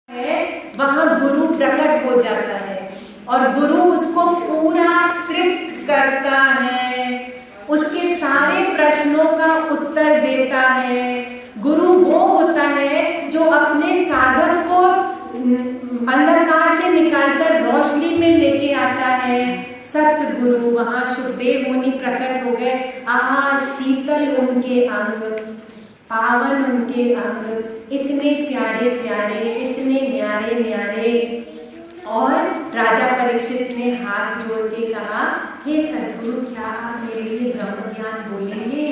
है वहां गुरु प्रकट हो जाता है और गुरु उसको पूरा तृप्त करता है, उसके सारे प्रश्नों का उत्तर देता है। गुरु वो होता है जो अपने साधक को अंधकार से निकालकर रोशनी में लेके आता है। सतगुरु वहां सुखदेव मुनि प्रकट हो गए। आहा, शीतल उनके अंग, पावन उनके अंग, इतने प्यारे प्यारे, इतने न्यारे न्यारे। और राजा परीक्षित ने हाथ जोड़ के कहा, हे सद्गुरु, क्या आप मेरे लिए ब्रह्म ज्ञान बोलेंगे?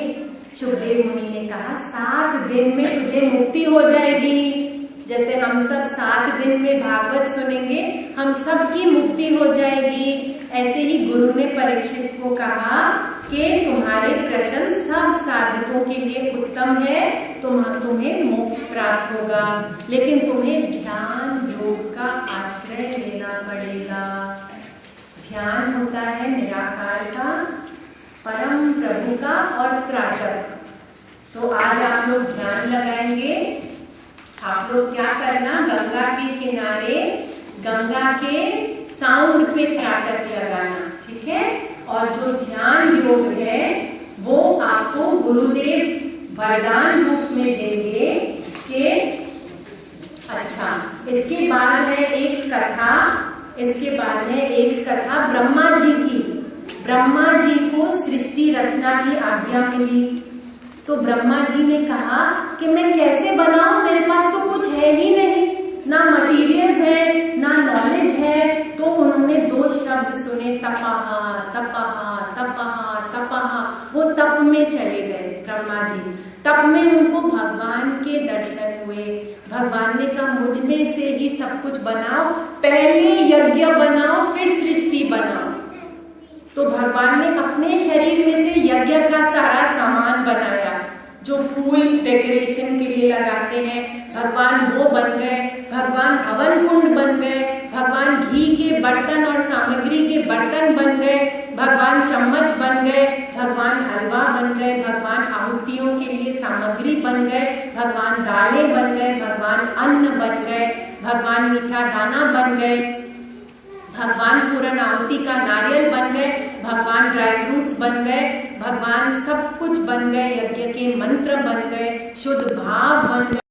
सुखदेव मुनि ने कहा, 7 दिन में तुझे मुक्ति हो जाएगी। जैसे हम सब 7 दिन में भागवत सुनेंगे, हम सब की मुक्ति हो जाएगी। ऐसे ही गुरु ने परीक्षित को कहा कि तुम्हारे प्रश्न सब साधकों के लिए उत्तम है, तुम्हें मोक्ष प्राप्त होगा, लेकिन तुम्हें ध्यान योग का आश्रय लेना पड़ेगा। ध्यान होता है निराकार का, परम प्रभु का और त्राटक। तो आज आप लोग ध्यान लगाएंगे। आप लोग क्या करना, गंगा के किनारे गंगा के साउंड पे त्राटक लगाना, ठीक है? और जो ध्यान योग है वो आपको गुरुदेव वरदान रूप में देंगे कि अच्छा। इसके बाद है एक कथा, ब्रह्मा जी की। ब्रह्मा जी को सृष्टि रचना की आज्ञा मिली, तो ब्रह्मा जी ने कहा कि मैं कैसे बनाऊं, मेरे पास तो कुछ है ही नहीं, ना मटीरियल्स है ना नॉलेज है। तो उन्होंने 2 शब्द सुने, तपहा तपहा तपहा तपहा। वो तप में चले गए ब्रह्मा जी। तप में उनको भगवान के दर्शन हुए। भगवान ने कहा, मुझ में से ही सब कुछ बनाओ, पहले यज्ञ बनाओ फिर सृष्टि बनाओ। तो भगवान ने अपने शरीर में से यज्ञ का सारा सामान बनाया, जो फूल डेकोरेशन के लिए लगाते हैं, भगवान वो बन गए। भगवान हवन कुंड बन गए, भगवान घी के बर्तन और सामग्री के बर्तन बन गए, भगवान चम्मच बन गए, भगवान हलवा बन गए, भगवान आहुतियों के लिए सामग्री बन गए, भगवान दालें बन गए, भगवान अन्न बन गए, भगवान मीठा दाना बन गए, भगवान पूर्ण आहुति का नारियल बन गए, भगवान ड्राई फ्रूट्स बन गए, भगवान सब कुछ बन गए, यज्ञ के मंत्र बन गए, शुद्ध भाव बन गए।